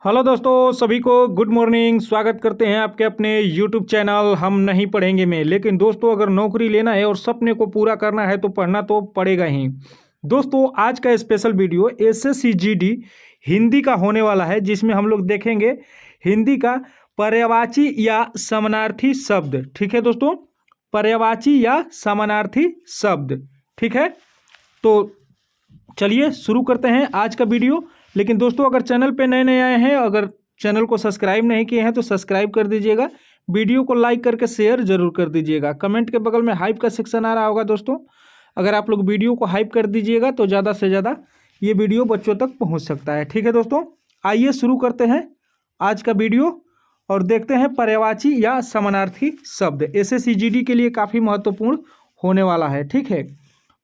Hello दोस्तों, सभी को गुड मॉर्निंग। स्वागत करते हैं आपके अपने यूट्यूब चैनल हम नहीं पढ़ेंगे में। लेकिन दोस्तों, अगर नौकरी लेना है और सपने को पूरा करना है तो पढ़ना तो पड़ेगा ही। दोस्तों, आज का special video SSC GD Hindi का होने वाला है, जिसमें हम लोग देखेंगे हिंदी का पर्यायवाची या समानार्थी शब्द। ठीक है दोस्तों, पर्यायवाची या समानार्थी शब्द। ठीक है, तो चलिए शुरू करते हैं आज का वीडियो। लेकिन दोस्तों, अगर चैनल पे नए नए आए हैं, अगर चैनल को सब्सक्राइब नहीं किए हैं तो सब्सक्राइब कर दीजिएगा। वीडियो को लाइक करके शेयर जरूर कर दीजिएगा। कमेंट के बगल में हाइप का सेक्शन आ रहा होगा दोस्तों, अगर आप लोग वीडियो को हाइप कर दीजिएगा तो ज़्यादा से ज़्यादा ये वीडियो बच्चों तक पहुँच सकता है। ठीक है दोस्तों, आइए शुरू करते हैं आज का वीडियो और देखते हैं पर्यायवाची या समानार्थी शब्द। एसएससी जीडी के लिए काफ़ी महत्वपूर्ण होने वाला है। ठीक है,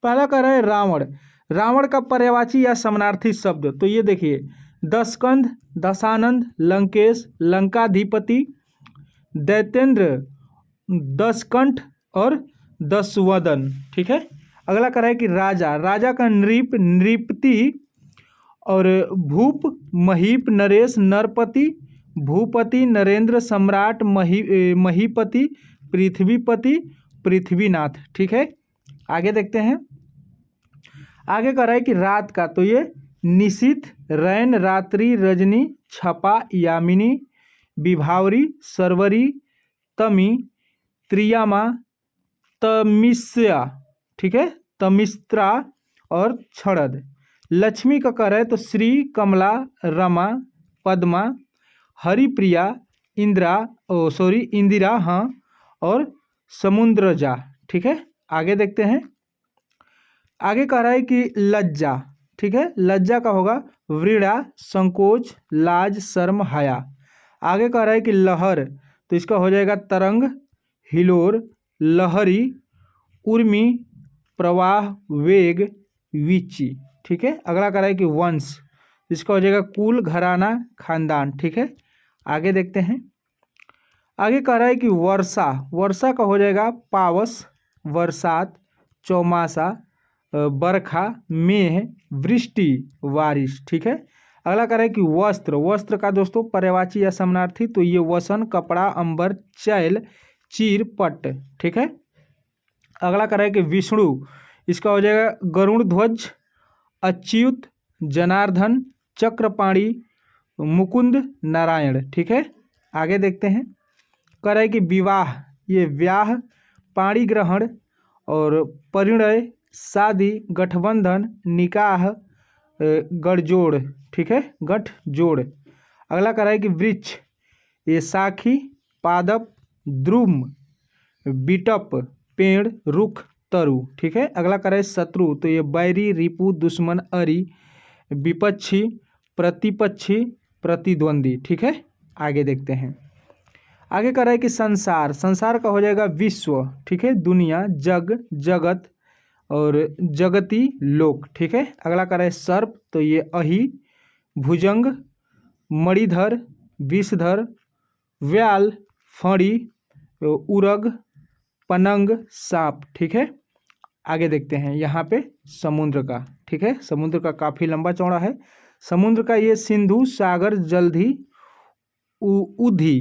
पहला कह रहा है रावण। रावण का पर्यायवाची या समानार्थी शब्द, तो ये देखिए, दशकंध, दशानंद, लंकेश, लंकाधिपति, दैतेंद्र, दशकंठ और दशवदन। ठीक है, अगला कह रहा है कि राजा। राजा का नृप, नृपति और भूप, महीप, नरेश, नरपति, भूपति, नरेंद्र, सम्राट, महीपति, पृथ्वीपति, पृथ्वीनाथ। ठीक है, आगे देखते हैं। आगे कह रहा है कि रात का, तो ये निशित, रैन, रात्रि, रजनी, छपा, यामिनी, विभावरी, सरवरी, तमी, त्रियामा, तमिस्या। ठीक है, तमिस्त्रा और क्षणद। लक्ष्मी का कह रहा है तो श्री, कमला, रमा, पद्मा, हरिप्रिया, इंदिरा, हाँ, और समुद्रजा। ठीक है, आगे देखते हैं। आगे कह रहा है कि लज्जा। ठीक है, लज्जा का होगा वृणा, संकोच, लाज, शर्म, हया। आगे कह रहा है कि लहर, तो इसका हो जाएगा तरंग, हिलोर, लहरी, उर्मी, प्रवाह, वेग, वीची। ठीक है, अगला कह रहा है कि वंश, इसका हो जाएगा कुल, घराना, खानदान। ठीक है, आगे देखते हैं। आगे कह रहा है कि वर्षा। वर्षा का हो जाएगा पावस, बरसात, चौमासा, बरखा, मेह, वृष्टि, बारिश। ठीक है, अगला कह रहा है कि वस्त्र। वस्त्र का दोस्तों पर्यायवाची या समानार्थी, तो ये वसन, कपड़ा, अंबर, चैल, चीर, पट्ट। ठीक है, अगला कह रहा है कि विष्णु, इसका हो जाएगा गरुड़ ध्वज, अच्युत, जनार्दन, चक्रपाणी, मुकुंद, नारायण। ठीक है, आगे देखते हैं। कह रहा है कि विवाह, ये व्याह, पाणी ग्रहण और परिणय, शादी, गठबंधन, निकाह, गठजोड़। ठीक है, गठजोड़। अगला कह रहा है कि वृक्ष, ये साखी, पादप, द्रुम, बिटप, पेड़, रुख, तरु। ठीक है, अगला कह रहा है शत्रु, तो ये बैरी, रिपु, दुश्मन, अरि, विपक्षी, प्रतिपक्षी, प्रतिद्वंदी। ठीक है, आगे देखते हैं। आगे कह रहा है कि संसार। संसार का हो जाएगा विश्व। ठीक है, दुनिया, जग, जगत और जगती, लोक। ठीक है, अगला कह रहा है सर्प, तो ये अहि, भुजंग, मणिधर, विषधर, व्याल, फणी, उरग, पनंग, सांप। ठीक है, आगे देखते हैं यहाँ पे समुद्र का। ठीक है, समुद्र का काफ़ी लंबा चौड़ा है। समुद्र का ये सिंधु, सागर, जलधि, उधि,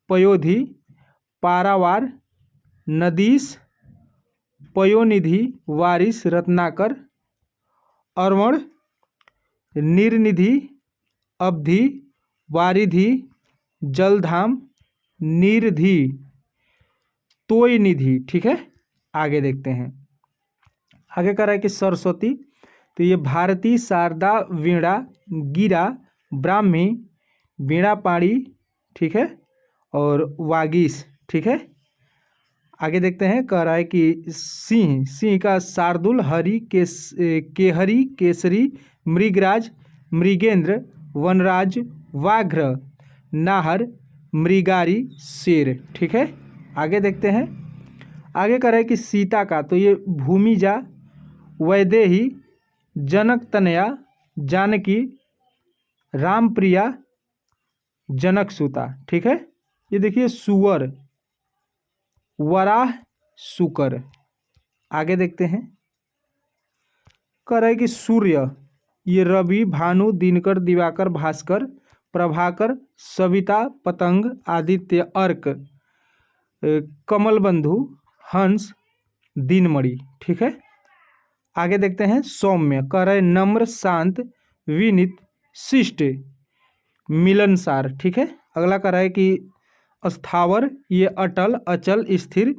पयोधि, पारावार, नदीस, पयोनिधि, वारिस, रत्नाकर, अर्वण, निर्निधि, अवधि, वारिधि, जलधाम, नीरधि, तोय निधि। ठीक है, आगे देखते हैं। आगे कह रहा है कि सरस्वती, तो ये भारती, शारदा, वीणा, गिरा, ब्राह्मी, वीणापाणी। ठीक है, और वागीश। ठीक है, आगे देखते हैं। कह रहा है कि सिंह। सिंह का शार्दुल, हरि, केहरी, केसरी, मृगराज, मृगेंद्र, वनराज, व्याघ्र, नाहर, मृगारी, शेर। ठीक है, आगे देखते हैं। आगे कह रहा है कि सीता का, तो ये भूमिजा, वैदेही, जनक तनया, जानकी, रामप्रिया, जनकसुता। ठीक है, ये देखिए सुअर, वराह, शुकर। आगे देखते हैं। कह रहा है कि सूर्य, ये रवि, भानु, दिनकर, दिवाकर, भास्कर, प्रभाकर, सविता, पतंग, आदित्य, अर्क, कमलबंधु, हंस, दिनमणि। ठीक है, आगे देखते हैं। सौम्य कह रहे नम्र, शांत, विनीत, शिष्ट, मिलनसार। ठीक है, अगला कह रहा है कि स्थावर, ये अटल, अचल, स्थिर,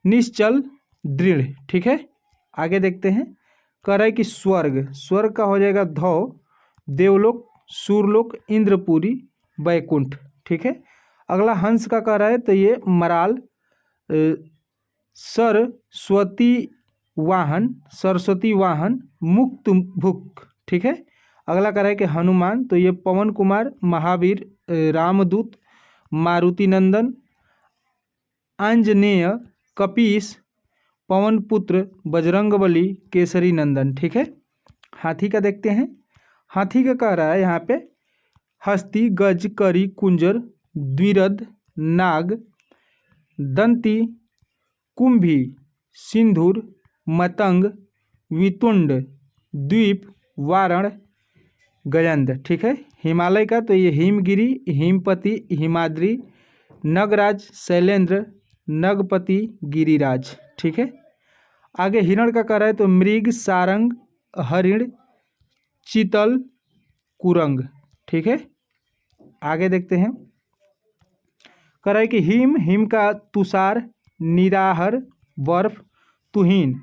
निश्चल, दृढ़। ठीक है, आगे देखते हैं। कह रहा है कि स्वर्ग, स्वर्ग का हो जाएगा धौ, देवलोक, सूरलोक, इंद्रपुरी, वैकुंठ। ठीक है, अगला हंस का कह रहा है तो ये मराल, सरस्वती वाहन, सरस्वती वाहन, मुक्त भुक। ठीक है, अगला कह रहा है कि हनुमान तो ये पवन कुमार, महावीर, रामदूत, मारुति नंदन, आंजनेय, कपीस, पवन पुत्र, बजरंगबली, केसरी नंदन। ठीक है, हाथी का देखते हैं। हाथी का कह रहा है यहाँ पे हस्ती, गज, करी, कुंजर, द्विरद, नाग, दंती, कुंभी, सिंधुर, मतंग, वितुंड, द्वीप, वारण, गजंद। ठीक है, हिमालय का तो ये हिमगिरी, हिमपति, हिमाद्री, नगराज, शैलेंद्र, नगपति, गिरिराज। ठीक है, आगे हिरण का कह रहा है तो मृग, सारंग, हरिण, चीतल, कुरंग। ठीक है, आगे देखते हैं। कह रहा है कि हिम, हिम का तुषार, निराहर, बर्फ, तुहीन।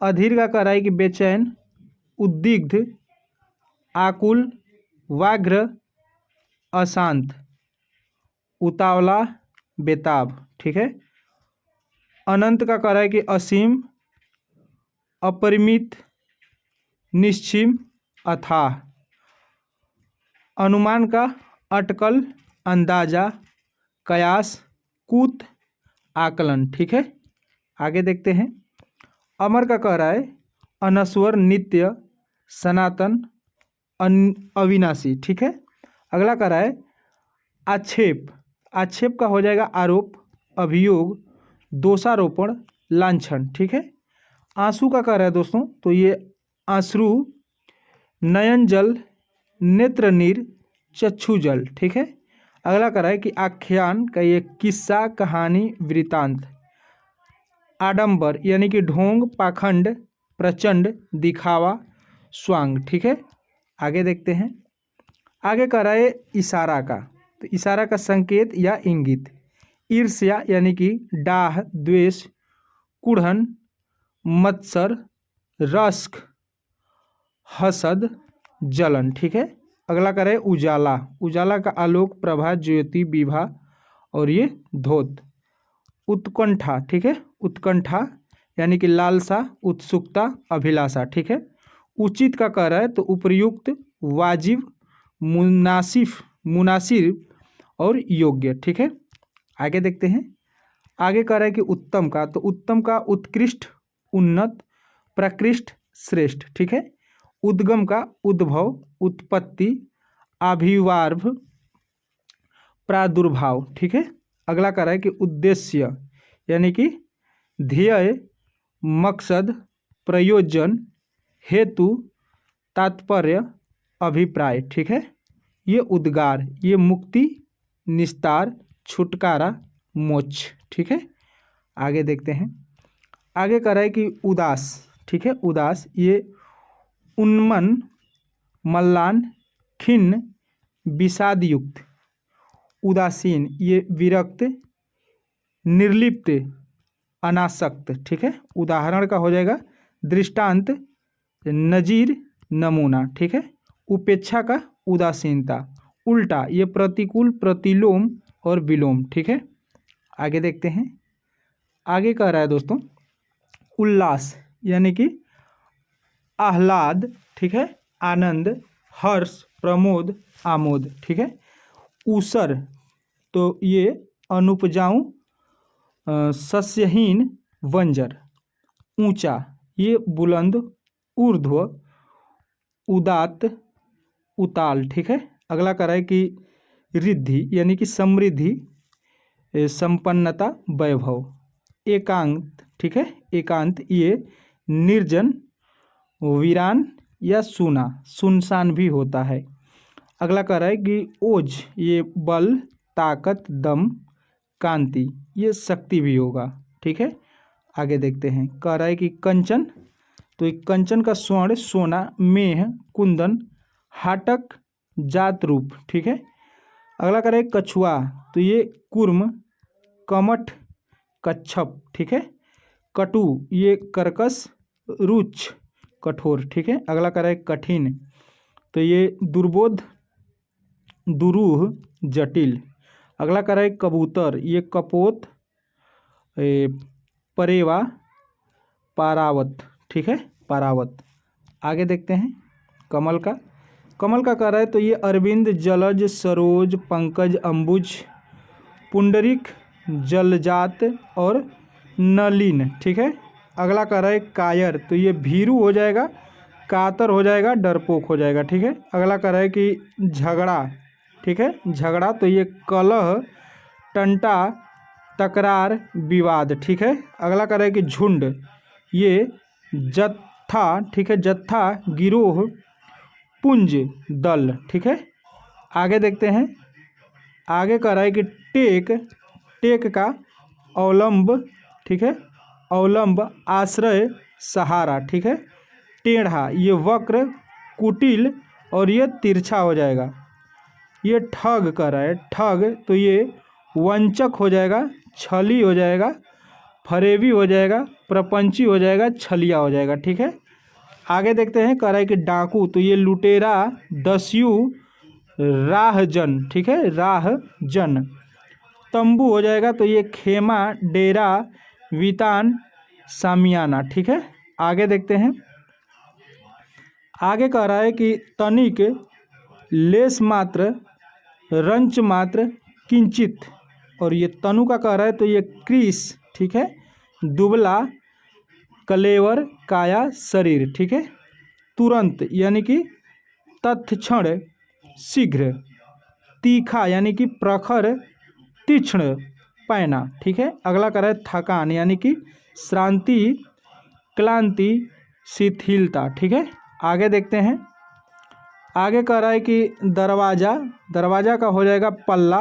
अधीर का कह रहा है कि बेचैन, उद्विग्ध, आकुल, व्याघ्र, अशांत, उतावला, बेताब। ठीक है, अनंत का कह रहा है कि असीम, अपरिमित, निश्चिम, अथाह। अनुमान का अटकल, अंदाजा, कयास, कूत, आकलन। ठीक है, आगे देखते हैं। अमर का कह रहा है अनश्वर, नित्य, सनातन, अविनाशी। ठीक है, अगला कह रहा है आक्षेप, आक्षेप का हो जाएगा आरोप, अभियोग, दोषारोपण, लांछन। ठीक है, आंसू का कह रहा है दोस्तों तो ये आंसरू, नयन जल, नेत्र नीर, चक्षु जल। ठीक है, अगला कह रहा है कि आख्यान का ये किस्सा, कहानी, वृतांत। आडंबर यानी कि ढोंग, पाखंड, प्रचंड, दिखावा, स्वांग। ठीक है, आगे देखते हैं। आगे कह रहा है इशारा का, तो इशारा का संकेत या इंगित। ईर्ष्या यानी कि डाह, द्वेष, कुढ़न, मत्सर, रस्क, हसद, जलन। ठीक है, अगला कह रहे उजाला, उजाला का आलोक, प्रभा, ज्योति, विभा और ये धोत। उत्कंठा, ठीक है, उत्कंठा यानी कि लालसा, उत्सुकता, अभिलाषा। ठीक है, उचित का कह रहा है तो उपयुक्त, वाजिब, मुनासिफ, मुनासिब और योग्य। ठीक है, आगे देखते हैं। आगे कह रहा है कि उत्तम का, तो उत्तम का उत्कृष्ट, उन्नत, प्रकृष्ट, श्रेष्ठ। ठीक है, उद्गम का उद्भव, उत्पत्ति, आविर्भाव, प्रादुर्भाव। ठीक है, अगला कह रहा है कि उद्देश्य यानी कि ध्येय, मकसद, प्रयोजन, हेतु, तात्पर्य, अभिप्राय। ठीक है, ये उद्गार, ये मुक्ति, निस्तार, छुटकारा, मोक्ष। ठीक है, आगे देखते हैं। आगे कह रहा है कि उदास। ठीक है, उदास ये उन्मन, मल्लान, खिन्न, विषाद युक्त। उदासीन ये विरक्त, निर्लिप्त, अनासक्त। ठीक है, उदाहरण का हो जाएगा दृष्टांत, नजीर, नमूना। ठीक है, उपेक्षा का उदासीनता। उल्टा ये प्रतिकूल, प्रतिलोम और विलोम। ठीक है, आगे देखते हैं। आगे कह रहा है दोस्तों उल्लास यानी कि आह्लाद। ठीक है, आनंद, हर्ष, प्रमोद, आमोद। ठीक है, ऊसर तो ये अनुपजाऊ, सस्यहीन, बंजर। ऊंचा ये बुलंद, ऊर्ध्व, उदात्त, उताल। ठीक है, अगला कह रहा है कि रिद्धि यानी कि समृद्धि, संपन्नता, वैभव। एकांत, ठीक है, एकांत ये निर्जन, वीरान या सुना, सुनसान भी होता है। अगला कह रहा है कि ओज, ये बल, ताकत, दम, कांति, ये शक्ति भी होगा। ठीक है, आगे देखते हैं। कह रहा है कि कंचन, तो एक कंचन का स्वर्ण सोना, मेह, कुंदन, हाटक, जात रूप। ठीक है, अगला कह रहा है कछुआ, तो ये कुर्म, कमठ, कच्छप। ठीक है, कटु, ये कर्कश, रुच, कठोर। ठीक है, अगला कह रहा है कठिन, तो ये दुर्बोध, दुरूह, जटिल। अगला कह रहा है कबूतर, ये कपोत, परेवा, पारावत। ठीक है, पारावत। आगे देखते हैं कमल का। कमल का कह रहा है तो ये अरविंद, जलज, सरोज, पंकज, अंबुज, पुंडरिक, जलजात और नलिन। ठीक है, अगला कह रहा है कायर, तो ये भीरू हो जाएगा, कातर हो जाएगा, डरपोक हो जाएगा। ठीक है, अगला कह रहा है कि झगड़ा। ठीक है, झगड़ा, तो ये कलह, टंटा, तकरार, विवाद। ठीक है, अगला कह रहा है कि झुंड, ये जत्था। ठीक है, जत्था, गिरोह, पुंज, दल। ठीक है, आगे देखते हैं। आगे कह रहा है कि टेक, टेक का अवलंब। ठीक है, अवलंब, आश्रय, सहारा। ठीक है, टेढ़ा, ये वक्र, कुटिल और ये तिरछा हो जाएगा। ये ठग कह रहा है, ठग, तो ये वंचक हो जाएगा, छली हो जाएगा, फरेबी हो जाएगा, प्रपंची हो जाएगा, छलिया हो जाएगा। ठीक है, आगे देखते हैं। कह रहा है कि डाकू, तो ये लुटेरा, दस्यु, राहजन। ठीक है, राहजन। तंबू हो जाएगा, तो ये खेमा, डेरा, वितान, सामियाना। ठीक है, आगे देखते हैं। आगे कह रहा है कि तनिक, लेस मात्र, रंच मात्र, किंचित। और ये तनु का कह रहा है तो ये क्रीस। ठीक है, दुबला, कलेवर, काया, शरीर। ठीक है, तुरंत यानी कि तत्क्षण, शीघ्र, तीखा यानी कि प्रखर, तीक्ष्ण, पैना। ठीक है, अगला कह रहा है थकान यानी कि श्रांति, क्लांति, शिथिलता। ठीक है, आगे देखते हैं। आगे कह रहा है कि दरवाजा, दरवाजा का हो जाएगा पल्ला,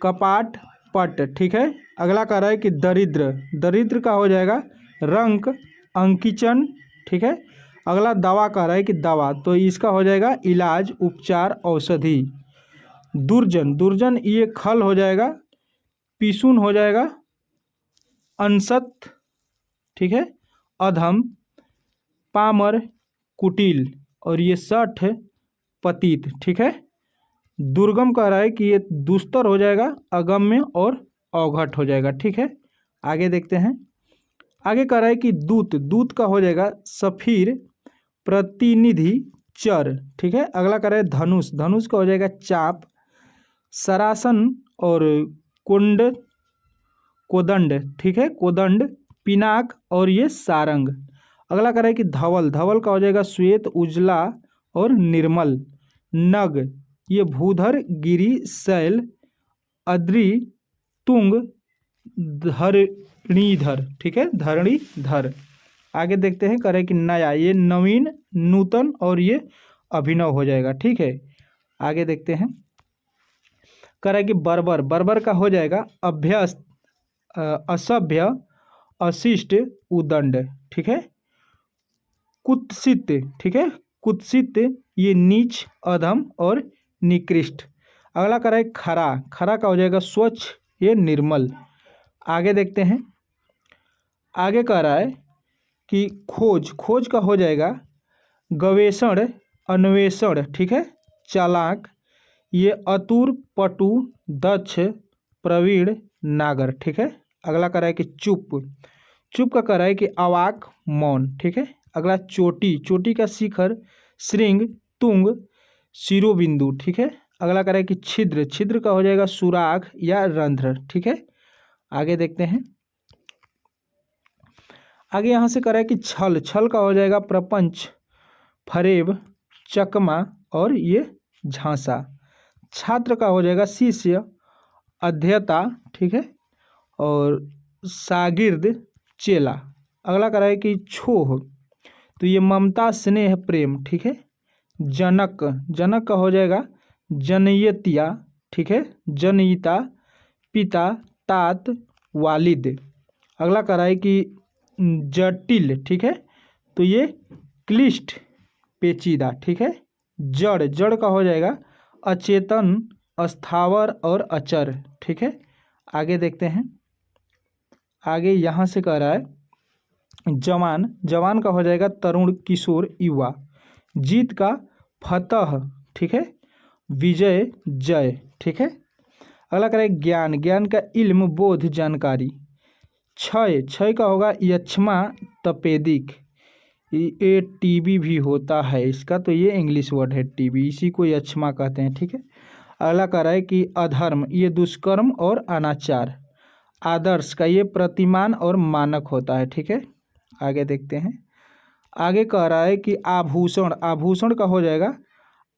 कपाट, पट। ठीक है, अगला कह रहा है कि दरिद्र, दरिद्र का हो जाएगा रंक, अंकिचन। ठीक है, अगला दवा कह रहा है कि दवा, तो इसका हो जाएगा इलाज, उपचार, औषधि। दुर्जन, दुर्जन ये खल हो जाएगा, पिसुन हो जाएगा, अनसत। ठीक है, अधम, पामर, कुटिल और ये सठ, पतित। ठीक है, दुर्गम कह रहा है कि ये दुस्तर हो जाएगा, अगम्य और अवघट हो जाएगा। ठीक है, आगे देखते हैं। आगे कह रहा है कि दूत, दूत का हो जाएगा सफीर, प्रतिनिधि, चर। ठीक है, अगला कह रहा है धनुष, धनुष का हो जाएगा चाप, सरासन और कुंड, कोदंड। ठीक है, कोदंड, पिनाक और ये सारंग। अगला कह रहा है कि धवल, धवल का हो जाएगा श्वेत, उजला और निर्मल। नग, ये भूधर, गिरी, शैल, अद्रि, तुंग, धरणीधर। ठीक है, धरणीधर। आगे देखते हैं। कह रहे हैं कि नया, ये नवीन, नूतन और ये अभिनव हो जाएगा। ठीक है, आगे देखते हैं। कह रहा है कि बर्बर, बर्बर का हो जाएगा अभ्यस्त, असभ्य, अशिष्ट, उदंड। ठीक है, कुत्सित। ठीक है, कुत्सित ये नीच, अधम और निकृष्ट। अगला कह रहा है खरा, खरा का हो जाएगा स्वच्छ, ये निर्मल। आगे देखते हैं। आगे कह रहा है कि खोज, खोज का हो जाएगा गवेषण, अन्वेषण। ठीक है, चालाक, ये अतुर, पटु, दक्ष, प्रवीण, नागर। ठीक है, अगला कह रहा है कि चुप, चुप का कह रहा है कि अवाक, मौन। ठीक है, अगला चोटी, चोटी का शिखर, श्रृंग, तुंग, शिरोबिंदु। ठीक है, अगला कह रहा है कि छिद्र, छिद्र का हो जाएगा सुराख या रंध्र। ठीक है, आगे देखते हैं। आगे यहाँ से कह रहा है कि छल, छल का हो जाएगा प्रपंच, फरेब, चकमा और ये झांसा। छात्र का हो जाएगा शिष्य, अध्येता। ठीक है, और शागिर्द, चेला। अगला कह रहा है कि छोह, तो ये ममता, स्नेह, प्रेम। ठीक है, जनक, जनक का हो जाएगा जनयतिया, ठीक है, जनयिता, पिता, तात, वालिद। अगला कह रहा है कि जटिल, ठीक है, तो ये क्लिष्ट, पेचीदा, ठीक है। जड़, जड़ का हो जाएगा अचेतन, अस्थावर और अचर, ठीक है। आगे देखते हैं, आगे यहाँ से कह रहा है जवान, जवान का हो जाएगा तरुण, किशोर, युवा। जीत का फतह, ठीक है, विजय, जय, ठीक है। अगला कह रहा है ज्ञान, ज्ञान का इल्म, बोध, जानकारी। क्षय, क्षय का होगा यक्ष्मा, तपेदिक। ये टीबी भी होता है इसका, तो ये इंग्लिश वर्ड है टीबी, इसी को यक्ष्मा कहते हैं, ठीक है। अगला कह रहा है कि अधर्म, ये दुष्कर्म और अनाचार। आदर्श का ये प्रतिमान और मानक होता है, ठीक है। आगे देखते हैं, आगे कह रहा है कि आभूषण, आभूषण का हो जाएगा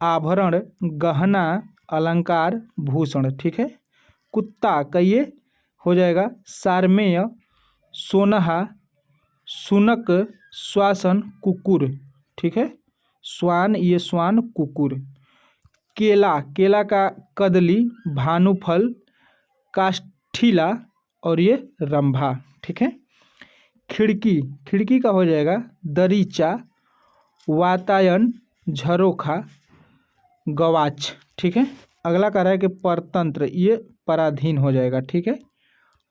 आभरण, गहना, अलंकार, भूषण, ठीक है। कुत्ता का ये हो जाएगा सारमेय, सोनहा, सुनक, श्वासन, कुकुर, ठीक है। स्वान, ये स्वान, कुकुर। केला, केला का कदली, भानुफल, काष्ठिला और ये रंभा, ठीक है। खिड़की, खिड़की का हो जाएगा दरीचा, वातायन, झरोखा, गवाच, ठीक है। अगला कह रहा है कि परतंत्र, ये पराधीन हो जाएगा, ठीक है।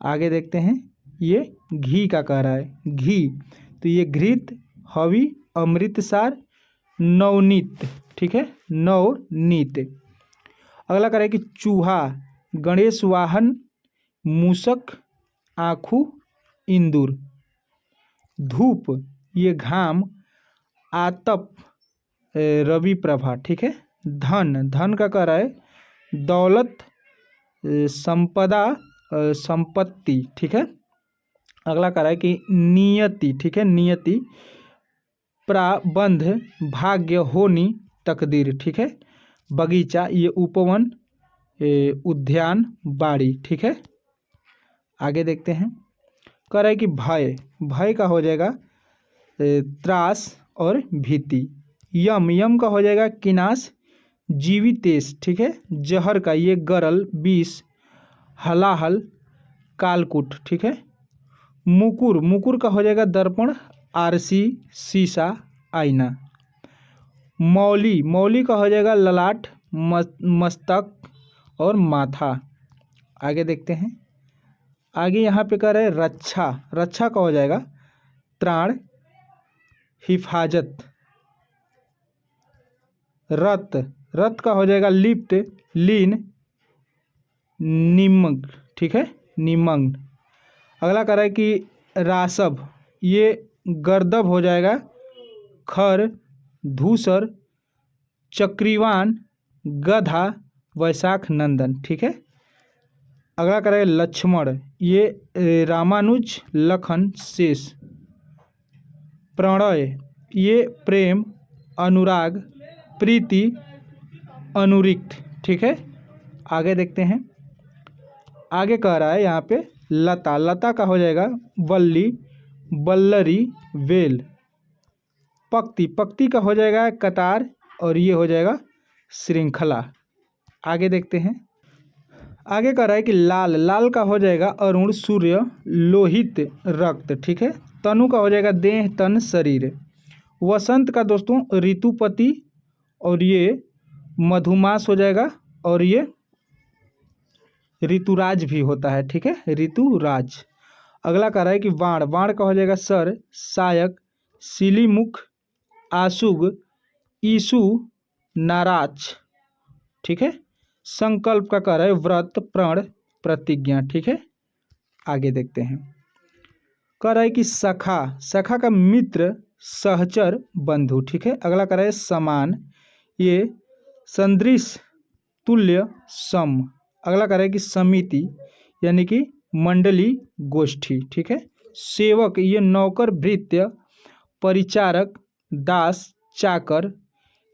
आगे देखते हैं, ये घी का कह रहा है, घी, तो ये घृत, हवि, अमृतसार, नवनीत, ठीक है, नवनीत। अगला कह रहा है कि चूहा, गणेश वाहन, मूषक, आँखू, इंदुर। धूप, ये घाम, आतप, रवि प्रभा, ठीक है। धन, धन का कह रहा है दौलत, संपदा, संपत्ति, ठीक है। अगला कह रहा है कि नियति, ठीक है, नियति, प्राबंध, भाग्य, होनी, तकदीर, ठीक है। बगीचा, ये उपवन, उद्यान, बाड़ी, ठीक है। आगे देखते हैं, कह रहा है कि भय, भय का हो जाएगा त्रास और भीति। यम, यम का हो जाएगा किनास, जीवितेश, ठीक है। जहर का ये गरल, विष, हलाहल, कालकूट, ठीक है। मुकुर, मुकुर का हो जाएगा दर्पण, आरसी, शीशा, आईना। मौली, मौली का हो जाएगा ललाट, मस्तक और माथा। आगे देखते हैं, आगे यहाँ पे कह रहे हैं रक्षा, रक्षा का हो जाएगा त्राण, हिफाजत। रत, रत का हो जाएगा लिप्त, लीन, निमग्न, ठीक है, निमग्न। अगला कह रहा है कि रासव, ये गर्दभ हो जाएगा, खर, धूसर, चक्रीवान, गधा, वैशाख नंदन, ठीक है। अगला कह रहा है लक्ष्मण, ये रामानुज, लखन, शेष। प्रणय, ये प्रेम, अनुराग, प्रीति, अनुरिक्त, ठीक है। आगे देखते हैं, आगे कह रहा है यहाँ पे लता, लता का हो जाएगा वल्ली, बल्लरी, वेल। पक्ति, पक्ति का हो जाएगा कतार और ये हो जाएगा श्रृंखला। आगे देखते हैं, आगे कह रहा है कि लाल, लाल का हो जाएगा अरुण, सूर्य, लोहित, रक्त, ठीक है। तनु का हो जाएगा देह, तन, शरीर। वसंत का दोस्तों ऋतुपति और ये मधुमास हो जाएगा और ये ऋतुराज भी होता है, ठीक है, ऋतुराज। अगला कह रहा है कि वाण, वाण का हो जाएगा सर, सायक, सिलीमुख, आशुग, ईसु, नाराज, ठीक है। संकल्प का कह रहा है व्रत, प्रण, प्रतिज्ञा, ठीक है। आगे देखते हैं, कह रहा है कि सखा, सखा का मित्र, सहचर, बंधु, ठीक है। अगला कह रहा है समान, ये सदृश, तुल्य, सम। अगला कह रहा है कि समिति, यानी कि मंडली, गोष्ठी, ठीक है। सेवक, ये नौकर, भृत्य, परिचारक, दास, चाकर,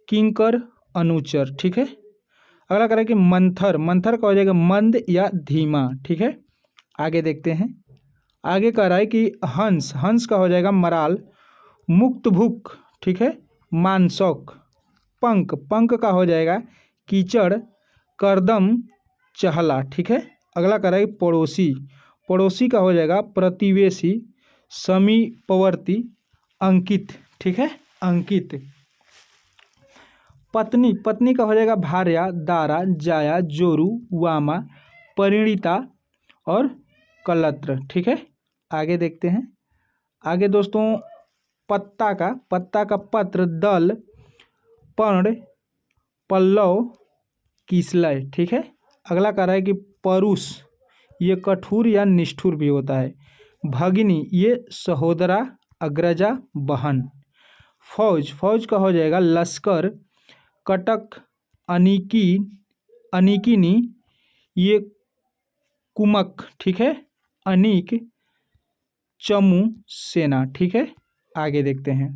किंकर, अनुचर, ठीक है। अगला कह रहा है कि मंथर, मंथर का हो जाएगा मंद या धीमा, ठीक है। आगे देखते हैं, आगे कह रहा है कि हंस, हंस का हो जाएगा मराल, मुक्त भुक, ठीक है, मानसौक। पंख, पंख का हो जाएगा कीचड़, करदम चहला, ठीक है। अगला कह रहा है पड़ोसी, पड़ोसी का हो जाएगा प्रतिवेशी, समीपवर्ती, अंकित, ठीक है, अंकित। पत्नी, पत्नी का हो जाएगा भार्या, दारा, जाया, जोरू, वामा, परिणीता और कलत्र, ठीक है। आगे देखते हैं। आगे दोस्तों पत्ता का पत्र, दल, पर्ण, पल्लव, किसलय, ठीक है। अगला कह रहा है कि परुष, ये कठोर या निष्ठुर भी होता है। भगिनी, ये सहोदरा, अग्रजा, बहन। फौज, फौज का हो जाएगा लश्कर, कटक, अनिकिनी, ये कुमक, ठीक है, अनीक, चमू, सेना, ठीक है। आगे देखते हैं।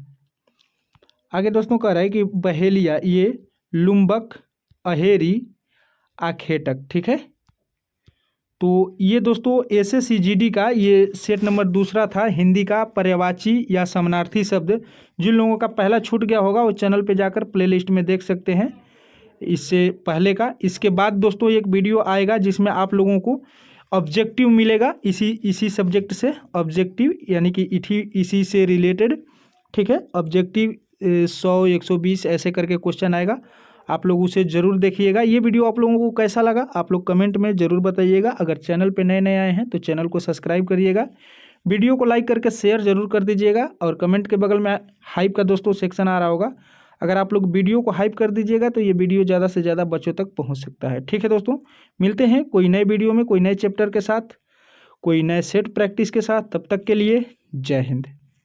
आगे दोस्तों कह रहा है कि बहेलिया, ये लुम्बक, अहेरी, आखेटक, ठीक है। तो ये दोस्तों SSCGD का ये सेट नंबर दूसरा था, हिंदी का पर्यायवाची या समानार्थी शब्द। जिन लोगों का पहला छूट गया होगा वो चैनल पे जाकर प्लेलिस्ट में देख सकते हैं इससे पहले का। इसके बाद दोस्तों एक वीडियो आएगा जिसमें आप लोगों को ऑब्जेक्टिव मिलेगा इसी सब्जेक्ट से, ऑब्जेक्टिव यानी कि इसी से रिलेटेड, ठीक है। ऑब्जेक्टिव 100, 120 ऐसे करके क्वेश्चन आएगा, आप लोग उसे ज़रूर देखिएगा। ये वीडियो आप लोगों को कैसा लगा आप लोग कमेंट में ज़रूर बताइएगा। अगर चैनल पे नए नए आए हैं तो चैनल को सब्सक्राइब करिएगा, वीडियो को लाइक करके शेयर ज़रूर कर दीजिएगा। और कमेंट के बगल में हाइप का दोस्तों सेक्शन आ रहा होगा, अगर आप लोग वीडियो को हाइप कर दीजिएगा तो ये वीडियो ज़्यादा से ज़्यादा बच्चों तक पहुँच सकता है, ठीक है दोस्तों। मिलते हैं कोई नए वीडियो में, कोई नए चैप्टर के साथ, कोई नए सेट प्रैक्टिस के साथ। तब तक के लिए जय हिंद।